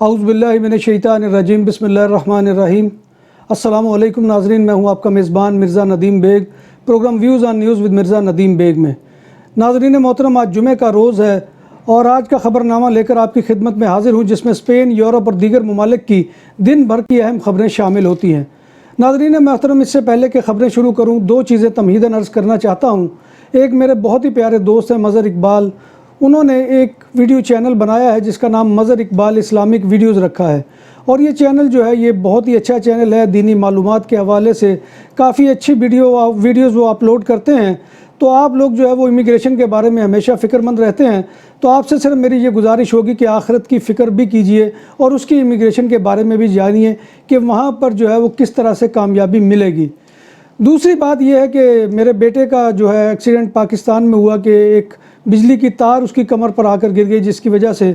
اعوذ باللہ من الشیطان الرجیم، بسم اللہ الرحمن الرحیم۔ السلام علیکم ناظرین، میں ہوں آپ کا میزبان Mirza Nadeem Baig, programme views on news with Mirza Nadeem Baig میں۔ ناظرین محترم، آج جمعہ کا روز ہے اور آج کا خبر نامہ لے کر آپ کی خدمت میں حاضر ہوں، جس میں اسپین، یورپ اور دیگر ممالک کی دن بھر کی اہم خبریں شامل ہوتی ہیں۔ ناظرین محترم، اس سے پہلے کہ خبریں شروع کروں، دو چیزیں تمہیداً عرض کرنا چاہتا ہوں۔ ایک میرے بہت ہی پیارے دوست ہیں مظہر اقبال، انہوں نے ایک ویڈیو چینل بنایا ہے جس کا نام مظہر اقبال اسلامک ویڈیوز رکھا ہے، اور یہ چینل جو ہے یہ بہت ہی اچھا چینل ہے، دینی معلومات کے حوالے سے کافی اچھی ویڈیوز وہ اپلوڈ کرتے ہیں۔ تو آپ لوگ جو ہے وہ امیگریشن کے بارے میں ہمیشہ فکر مند رہتے ہیں، تو آپ سے صرف میری یہ گزارش ہوگی کہ آخرت کی فکر بھی کیجئے اور اس کی امیگریشن کے بارے میں بھی جانیے کہ وہاں پر جو ہے وہ کس طرح سے کامیابی ملے گی۔ دوسری بات یہ ہے کہ میرے بیٹے کا جو ہے ایکسیڈنٹ پاکستان میں ہوا کہ ایک بجلی کی تار اس کی کمر پر آ کر گر گئی، جس کی وجہ سے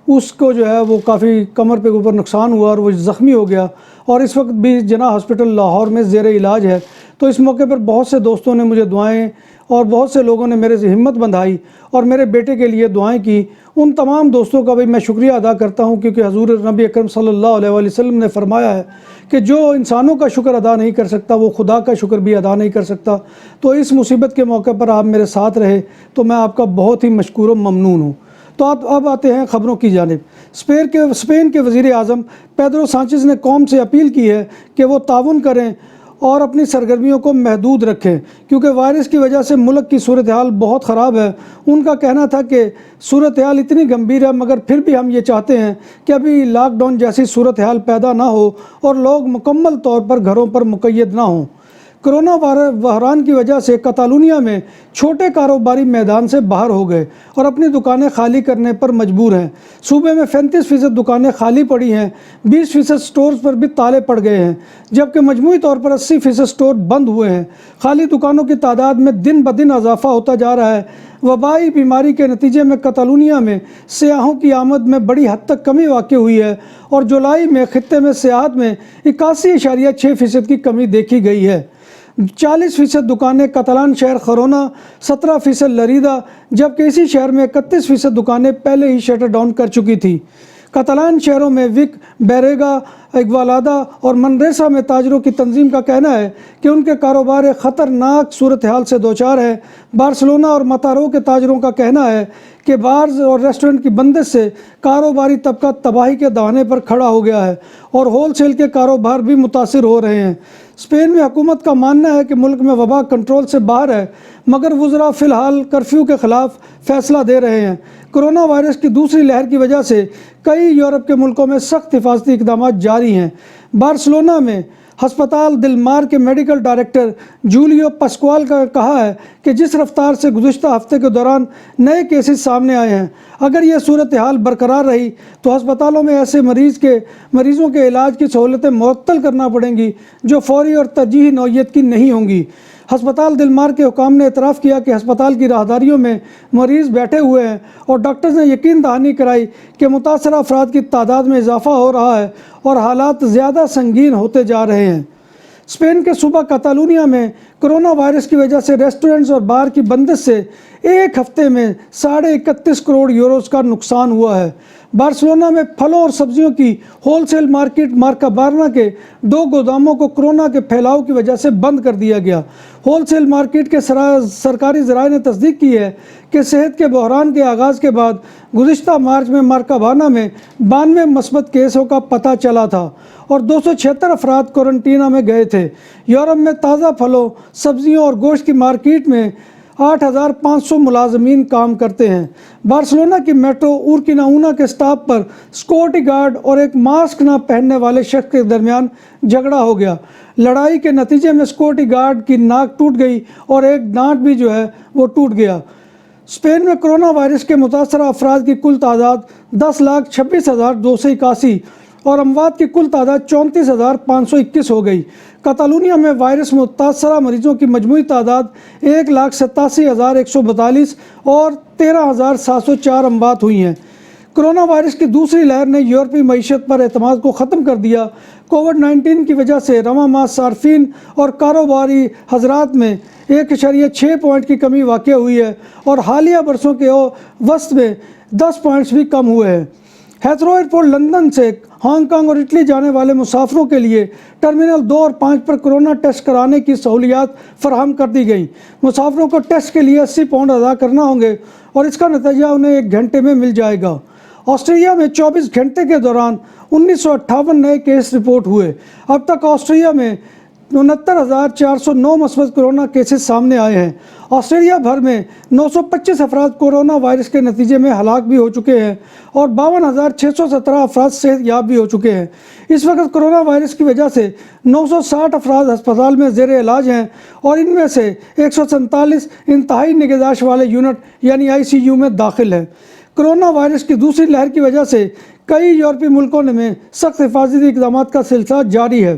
اس کو جو ہے وہ کافی کمر پہ اوپر نقصان ہوا اور وہ زخمی ہو گیا، اور اس وقت بھی جناح ہاسپٹل لاہور میں زیر علاج ہے۔ تو اس موقع پر بہت سے دوستوں نے مجھے دعائیں اور بہت سے لوگوں نے میرے سے ہمت بندھائی اور میرے بیٹے کے لیے دعائیں کی۔ ان تمام دوستوں کا بھی میں شکریہ ادا کرتا ہوں، کیونکہ حضور نبی اکرم صلی اللہ علیہ وآلہ وسلم نے فرمایا ہے کہ جو انسانوں کا شکر ادا نہیں کر سکتا وہ خدا کا شکر بھی ادا نہیں کر سکتا۔ تو اس مصیبت کے موقع پر آپ میرے ساتھ رہے تو میں آپ کا بہت ہی مشکور و ممنون ہوں۔ تو اب آتے ہیں خبروں کی جانب۔ اسپین کے وزیر اعظم پیدرو سانچز نے قوم سے اپیل کی ہے کہ وہ تعاون کریں اور اپنی سرگرمیوں کو محدود رکھیں، کیونکہ وائرس کی وجہ سے ملک کی صورتحال بہت خراب ہے۔ ان کا کہنا تھا کہ صورتحال اتنی گمبھیر ہے، مگر پھر بھی ہم یہ چاہتے ہیں کہ ابھی لاک ڈاؤن جیسی صورتحال پیدا نہ ہو اور لوگ مکمل طور پر گھروں پر مقید نہ ہوں۔ کرونا بحران کی وجہ سے کاتالونیا میں چھوٹے کاروباری میدان سے باہر ہو گئے اور اپنی دکانیں خالی کرنے پر مجبور ہیں۔ صوبے میں 35% دکانیں خالی پڑی ہیں، 20% سٹورز پر بھی تالے پڑ گئے ہیں، جبکہ مجموعی طور پر 80% سٹور بند ہوئے ہیں۔ خالی دکانوں کی تعداد میں دن بدن اضافہ ہوتا جا رہا ہے۔ وبائی بیماری کے نتیجے میں کاتالونیا میں سیاحوں کی آمد میں بڑی حد تک کمی واقع ہوئی ہے، اور جولائی میں خطے میں سیاحت میں 81.6% کی کمی دیکھی گئی ہے۔ 40% دکانیں کاتالان شہر خرونا، 17% لیریدا، جبکہ اسی شہر میں 31% دکانیں پہلے ہی شٹر ڈاؤن کر چکی تھی۔ کاتالان شہروں میں وک، بیریگا، اگوالادا اور منریسا میں تاجروں کی تنظیم کا کہنا ہے کہ ان کے کاروبار ایک خطرناک صورتحال سے دوچار ہے۔ بارسلونا اور متارو کے تاجروں کا کہنا ہے کہ بارز اور ریسٹورنٹ کی بندش سے کاروباری طبقہ تباہی کے دہانے پر کھڑا ہو گیا ہے اور ہول سیل کے کاروبار بھی متاثر ہو رہے ہیں۔ اسپین میں حکومت کا ماننا ہے کہ ملک میں وبا کنٹرول سے باہر ہے، مگر وزراء فی الحال کرفیو کے خلاف فیصلہ دے رہے ہیں۔ کرونا وائرس کی دوسری لہر کی وجہ سے کئی یورپ کے ملکوں میں سخت حفاظتی اقدامات جاری ہیں۔ بارسلونا میں ہسپتال دل مار کے میڈیکل ڈائریکٹر جولیو پسکوال کا کہا ہے کہ جس رفتار سے گزشتہ ہفتے کے دوران نئے کیسز سامنے آئے ہیں، اگر یہ صورتحال برقرار رہی تو ہسپتالوں میں ایسے مریضوں کے علاج کی سہولتیں معطل کرنا پڑیں گی جو فوری اور ترجیحی نوعیت کی نہیں ہوں گی۔ ہسپتال دل مار کے حکام نے اعتراف کیا کہ ہسپتال کی راہداریوں میں مریض بیٹھے ہوئے ہیں، اور ڈاکٹرز نے یقین دہانی کرائی کہ متاثرہ افراد کی تعداد میں اضافہ ہو رہا ہے اور حالات زیادہ سنگین ہوتے جا رہے ہیں۔ اسپین کے صوبہ کاتالونیا میں کرونا وائرس کی وجہ سے ریسٹورنٹس اور بار کی بندش سے ایک ہفتے میں 31.5 کروڑ یوروز کا نقصان ہوا ہے۔ بارسلونا میں پھلوں اور سبزیوں کی ہول سیل مارکیٹ مارکابارنا کے 2 گوداموں کو کرونا کے پھیلاؤ کی وجہ سے بند کر دیا گیا۔ ہول سیل مارکیٹ کے سرکاری ذرائع نے تصدیق کی ہے کہ صحت کے بحران کے آغاز کے بعد گزشتہ مارچ میں مارکابارنا میں 92 مثبت کیسوں کا پتہ چلا تھا اور 276 افراد کوارنٹینا میں گئے تھے۔ یورپ میں تازہ پھلوں، سبزیوں اور گوشت کی مارکیٹ میں 8,500 ملازمین کام کرتے ہیں۔ بارسلونا کی میٹرو اورکیناؤنا کے سٹاپ پر سیکورٹی گارڈ اور ایک ماسک نہ پہننے والے شخص کے درمیان جھگڑا ہو گیا۔ لڑائی کے نتیجے میں سیکورٹی گارڈ کی ناک ٹوٹ گئی اور ایک دانت بھی جو ہے وہ ٹوٹ گیا۔ اسپین میں کرونا وائرس کے متاثرہ افراد کی کل تعداد 10,26,281 اور اموات کی کل تعداد 34,521 ہو گئی۔ کاتالونیا میں وائرس متاثرہ مریضوں کی مجموعی تعداد 1,87,142 اور 13,704 اموات ہوئی ہیں۔ کرونا وائرس کی دوسری لہر نے یورپی معیشت پر اعتماد کو ختم کر دیا۔ کووڈ-19 کی وجہ سے رواں ماہ صارفین اور کاروباری حضرات میں 1.6 پوائنٹ کی کمی واقع ہوئی ہے اور حالیہ برسوں کے وسط میں 10 پوائنٹس بھی کم ہوئے ہیں۔ ہیتھرو ایئرپورٹ لندن سے ہانگ کانگ اور اٹلی جانے والے مسافروں کے لیے ٹرمینل 2 اور 5 پر کورونا ٹیسٹ کرانے کی سہولیات فراہم کر دی گئیں۔ مسافروں کو ٹیسٹ کے لیے 80 پاؤنڈ ادا کرنا ہوں گے اور اس کا نتیجہ انہیں 1 گھنٹے میں مل جائے گا۔ آسٹریلیا میں 24 گھنٹے کے دوران 1958 نئے کیس رپورٹ ہوئے۔ اب تک آسٹریلیا میں 69,409 مثبت کورونا کیسز سامنے آئے ہیں۔ آسٹریلیا بھر میں 925 افراد کورونا وائرس کے نتیجے میں ہلاک بھی ہو چکے ہیں اور 52,617 افراد صحت یاب بھی ہو چکے ہیں۔ اس وقت کورونا وائرس کی وجہ سے 960 افراد ہسپتال میں زیر علاج ہیں اور ان میں سے 147 انتہائی نگہداشت والے یونٹ یعنی ICU میں داخل ہیں۔ کورونا وائرس کی دوسری لہر کی وجہ سے کئی یورپی ملکوں میں سخت حفاظتی اقدامات کا سلسلہ جاری ہے۔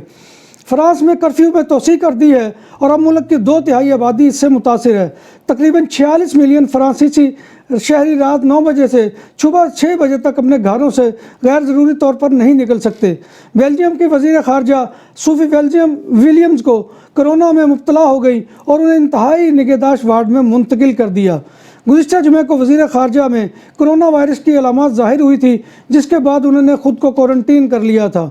فرانس میں کرفیو میں توسیع کر دی ہے اور اب ملک کی 2/3 آبادی اس سے متاثر ہے۔ تقریباً 46 ملین فرانسیسی شہری رات 9 بجے سے صبح 6 بجے تک اپنے گھروں سے غیر ضروری طور پر نہیں نکل سکتے۔ بیلجیم کی وزیر خارجہ صوفی ولیمز کو کورونا میں مبتلا ہو گئی اور انہیں انتہائی نگہداشت وارڈ میں منتقل کر دیا۔ گزشتہ جمعے کو وزیر خارجہ میں کورونا وائرس کی علامات ظاہر ہوئی تھی، جس کے بعد انہوں نے خود کو کوارنٹین کر لیا تھا۔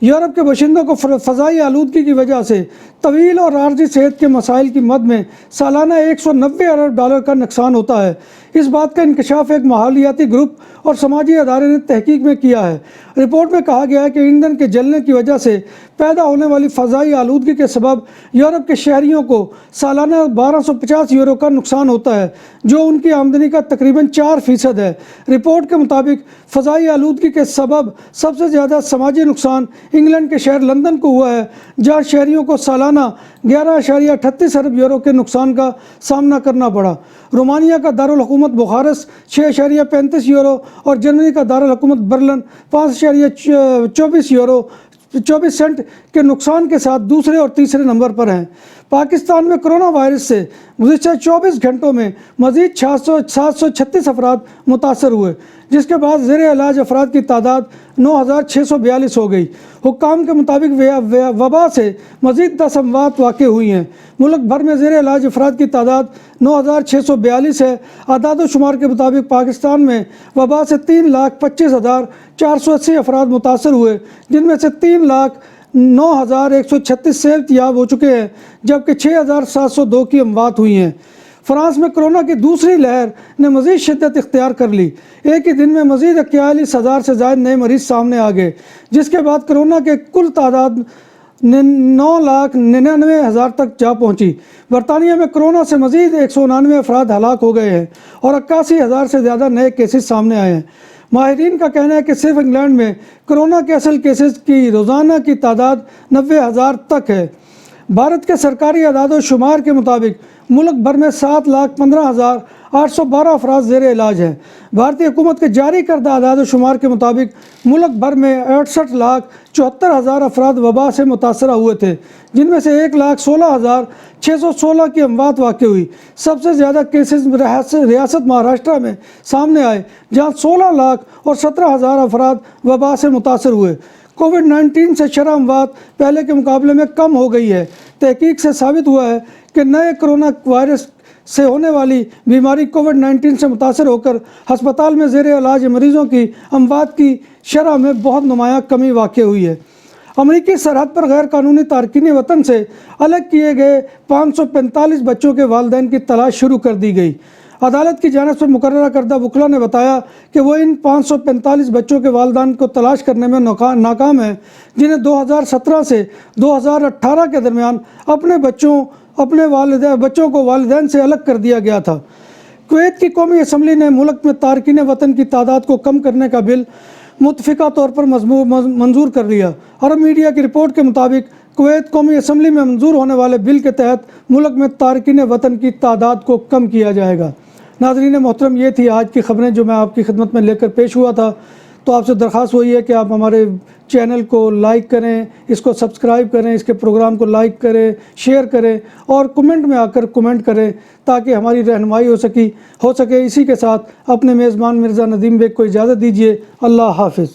یورپ کے باشندوں کو فضائی آلودگی کی وجہ سے طویل اور عارضی صحت کے مسائل کی مد میں سالانہ 190 ارب ڈالر کا نقصان ہوتا ہے۔ اس بات کا انکشاف ایک ماحولیاتی گروپ اور سماجی ادارے نے تحقیق میں کیا ہے۔ رپورٹ میں کہا گیا ہے کہ ایندھن کے جلنے کی وجہ سے پیدا ہونے والی فضائی آلودگی کے سبب یورپ کے شہریوں کو سالانہ 1250 یورو کا نقصان ہوتا ہے، جو ان کی آمدنی کا تقریباً 4% ہے۔ رپورٹ کے مطابق فضائی آلودگی کے سبب سب سے زیادہ سماجی نقصان انگلینڈ کے شہر لندن کو ہوا ہے، جہاں شہریوں کو سالانہ 11.38 ارب یورو کے نقصان کا سامنا کرنا پڑا۔ رومانیہ کا دارالحکومت بخارسٹ 6.35 یورو اور جرمنی کا دارالحکومت برلن 5.24 سنٹ کے نقصان کے ساتھ دوسرے اور تیسرے نمبر پر ہیں۔ پاکستان میں کورونا وائرس سے گزشتہ 24 گھنٹوں میں مزید 736 افراد متاثر ہوئے، جس کے بعد زیر علاج افراد کی تعداد 9,642 ہو گئی۔ حکام کے مطابق وبا سے مزید 10 اموات واقع ہوئی ہیں۔ ملک بھر میں زیر علاج افراد کی تعداد 9,642 ہے۔ اعداد و شمار کے مطابق پاکستان میں وبا سے 3,25,480 افراد متاثر ہوئے، جن میں سے 3,09,136 صحت یاب ہو چکے ہیں، جبکہ 6,702 کی اموات ہوئی ہیں۔ فرانس میں کورونا کی دوسری لہر نے مزید شدت اختیار کر لی۔ ایک ہی دن میں مزید 41,000 سے زائد نئے مریض سامنے آ گئے، جس کے بعد کورونا کے کل تعداد 9,99,000 تک جا پہنچی۔ برطانیہ میں کورونا سے مزید 199 افراد ہلاک ہو گئے ہیں اور 81,000 سے زیادہ نئے کیسز سامنے آئے ہیں۔ ماہرین کا کہنا ہے کہ صرف انگلینڈ میں کورونا کے اصل کیسز کی روزانہ کی تعداد 90,000 تک ہے۔ بھارت کے سرکاری اعداد و شمار کے مطابق ملک بھر میں 7,15,812 افراد زیر علاج ہیں۔ بھارتی حکومت کے جاری کردہ اعداد و شمار کے مطابق ملک بھر میں 68,74,000 افراد وبا سے متاثرہ ہوئے تھے، جن میں سے 1,16,616 کی اموات واقع ہوئی۔ سب سے زیادہ کیسز ریاست مہاراشٹرا میں سامنے آئے، جہاں 16,17,000 افراد وبا سے متاثر ہوئے۔ کووڈ-19 سے شرح اموات پہلے کے مقابلے میں کم ہو گئی ہے۔ تحقیق سے ثابت ہوا ہے کہ نئے کرونا وائرس سے ہونے والی بیماری کووڈ-19 سے متاثر ہو کر ہسپتال میں زیر علاج مریضوں کی اموات کی شرح میں بہت نمایاں کمی واقع ہوئی ہے۔ امریکی سرحد پر غیر قانونی تارکین وطن سے الگ کیے گئے 545 بچوں کے والدین کی تلاش شروع کر دی گئی۔ عدالت کی جانب سے مقررہ کردہ وکلاء نے بتایا کہ وہ ان 545 بچوں کے والدین کو تلاش کرنے میں ناکام ہیں، جنہیں 2017 سے 2018 کے درمیان اپنے بچوں کو والدین سے الگ کر دیا گیا تھا۔ کویت کی قومی اسمبلی نے ملک میں تارکین وطن کی تعداد کو کم کرنے کا بل متفقہ طور پر منظور کر لیا۔ عرب میڈیا کی رپورٹ کے مطابق کویت قومی اسمبلی میں منظور ہونے والے بل کے تحت ملک میں تارکین وطن کی تعداد کو کم کیا جائے گا۔ ناظرین محترم، یہ تھی آج کی خبریں جو میں آپ کی خدمت میں لے کر پیش ہوا تھا۔ تو آپ سے درخواست وہی ہے کہ آپ ہمارے چینل کو لائک کریں، اس کو سبسکرائب کریں، اس کے پروگرام کو لائک کریں، شیئر کریں اور کمنٹ میں آ کر کمنٹ کریں تاکہ ہماری رہنمائی ہو سکے۔ اسی کے ساتھ اپنے میزبان مرزا ندیم بیگ کو اجازت دیجیے۔ اللہ حافظ۔